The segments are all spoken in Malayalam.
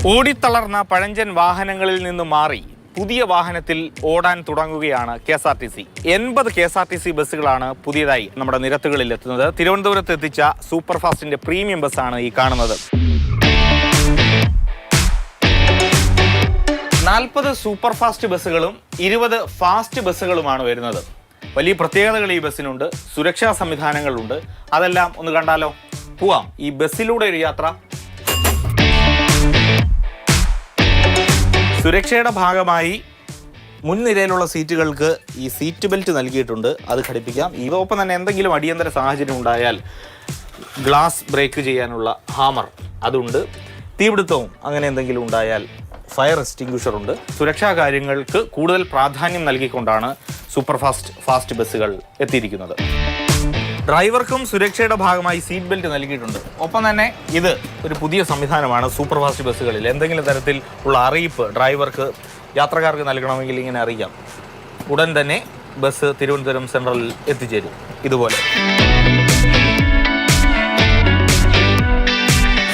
ഓടിത്തളർന്ന പഴഞ്ചൻ വാഹനങ്ങളിൽ നിന്ന് മാറി പുതിയ വാഹനത്തിൽ ഓടാൻ തുടങ്ങുകയാണ് KSRTC. 80 KSRTC ബസ്സുകളാണ് പുതിയതായി നമ്മുടെ നിരത്തുകളിൽ എത്തുന്നത്. തിരുവനന്തപുരത്ത് എത്തിച്ച സൂപ്പർ ഫാസ്റ്റിന്റെ പ്രീമിയം ബസ്സാണ് ഈ കാണുന്നത്. 40 സൂപ്പർ ഫാസ്റ്റ് ബസ്സുകളും 20 ഫാസ്റ്റ് ബസ്സുകളുമാണ് വരുന്നത്. വലിയ പ്രത്യേകതകൾ ഈ ബസ്സിനുണ്ട്. സുരക്ഷാ സംവിധാനങ്ങളുണ്ട്. അതെല്ലാം ഒന്ന് കണ്ടാലോ? പോവാം ഈ ബസ്സിലൂടെ ഒരു യാത്ര. സുരക്ഷയുടെ ഭാഗമായി മുൻനിരയിലുള്ള സീറ്റുകൾക്ക് ഈ സീറ്റ് ബെൽറ്റ് നൽകിയിട്ടുണ്ട്. അത് ഘടിപ്പിക്കാം. ഇതൊപ്പം തന്നെ എന്തെങ്കിലും അടിയന്തര സാഹചര്യം ഉണ്ടായാൽ ഗ്ലാസ് ബ്രേക്ക് ചെയ്യാനുള്ള ഹാമർ അതുണ്ട്. തീപിടുത്തവും അങ്ങനെ എന്തെങ്കിലും ഉണ്ടായാൽ ഫയർ എക്സ്റ്റിങ്ക്വിഷർ ഉണ്ട്. സുരക്ഷാ കാര്യങ്ങൾക്ക് കൂടുതൽ പ്രാധാന്യം നൽകിക്കൊണ്ടാണ് സൂപ്പർ ഫാസ്റ്റ് ബസ്സുകൾ എത്തിയിരിക്കുന്നത്. ഡ്രൈവർക്കും സുരക്ഷയുടെ ഭാഗമായി സീറ്റ് ബെൽറ്റ് നൽകിയിട്ടുണ്ട്. ഒപ്പം തന്നെ ഇത് ഒരു പുതിയ സംവിധാനമാണ് സൂപ്പർ ഫാസ്റ്റ് ബസ്സുകളിൽ. എന്തെങ്കിലും തരത്തിൽ ഉള്ള അറിയിപ്പ് ഡ്രൈവർക്ക് യാത്രക്കാർക്ക് നൽകണമെങ്കിൽ ഇങ്ങനെ അറിയിക്കാം. ഉടൻ തന്നെ ബസ് തിരുവനന്തപുരം സെൻട്രലിൽ എത്തിച്ചേരും. ഇതുപോലെ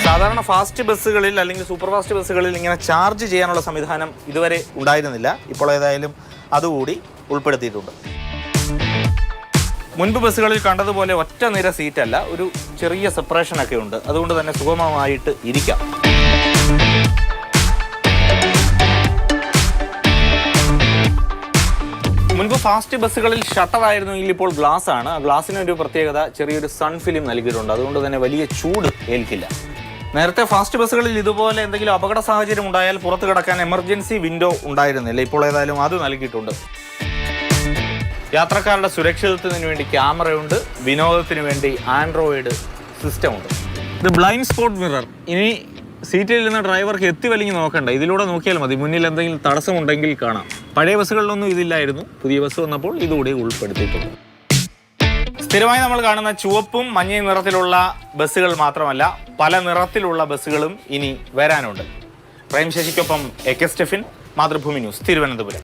സാധാരണ ഫാസ്റ്റ് ബസ്സുകളിൽ അല്ലെങ്കിൽ സൂപ്പർ ഫാസ്റ്റ് ബസ്സുകളിൽ ഇങ്ങനെ ചാർജ് ചെയ്യാനുള്ള സംവിധാനം ഇതുവരെ ഉണ്ടായിരുന്നില്ല. ഇപ്പോൾ ഏതായാലും അതുകൂടി ഉൾപ്പെടുത്തിയിട്ടുണ്ട്. മുൻപ് ബസ്സുകളിൽ കണ്ടതുപോലെ ഒറ്റ നിര സീറ്റല്ല, ഒരു ചെറിയ സെപ്പറേഷനൊക്കെ ഉണ്ട്. അതുകൊണ്ട് തന്നെ സുഗമമായിട്ട് ഇരിക്കാം. മുൻപ് ഫാസ്റ്റ് ബസ്സുകളിൽ ഷട്ടറായിരുന്നെങ്കിൽ ഇപ്പോൾ ഗ്ലാസ് ആണ്. ഗ്ലാസിന് ഒരു പ്രത്യേകത, ചെറിയൊരു സൺ ഫിലിം നൽകിയിട്ടുണ്ട്. അതുകൊണ്ട് തന്നെ വലിയ ചൂട് ഏൽക്കില്ല. നേരത്തെ ഫാസ്റ്റ് ബസ്സുകളിൽ ഇതുപോലെ എന്തെങ്കിലും അപകട സാഹചര്യം ഉണ്ടായാൽ പുറത്ത് കിടക്കാൻ എമർജൻസി വിൻഡോ ഉണ്ടായിരുന്നില്ല. ഇപ്പോൾ ഏതായാലും അത് നൽകിയിട്ടുണ്ട്. യാത്രക്കാരുടെ സുരക്ഷിതത്വത്തിന് വേണ്ടി ക്യാമറയുണ്ട്. വിനോദത്തിന് വേണ്ടി ആൻഡ്രോയിഡ് സിസ്റ്റമുണ്ട്. ഇത് ബ്ലൈൻഡ് സ്പോട്ട് മിറർ. ഇനി സീറ്റിലിരുന്ന ഡ്രൈവർക്ക് എത്തി വലിഞ്ഞ് നോക്കണ്ട, ഇതിലൂടെ നോക്കിയാൽ മതി. മുന്നിൽ എന്തെങ്കിലും തടസ്സമുണ്ടെങ്കിൽ കാണാം. പഴയ ബസ്സുകളിലൊന്നും ഇതില്ലായിരുന്നു. പുതിയ ബസ് വന്നപ്പോൾ ഇതുകൂടി ഉൾപ്പെടുത്തിയിട്ടുണ്ട്. സ്ഥിരമായി നമ്മൾ കാണുന്ന ചുവപ്പും മഞ്ഞയും നിറത്തിലുള്ള ബസ്സുകൾ മാത്രമല്ല, പല നിറത്തിലുള്ള ബസ്സുകളും ഇനി വരാനുണ്ട്. പ്രേം ശശിക്കൊപ്പം AK സ്റ്റെഫിൻ, മാതൃഭൂമി ന്യൂസ്, തിരുവനന്തപുരം.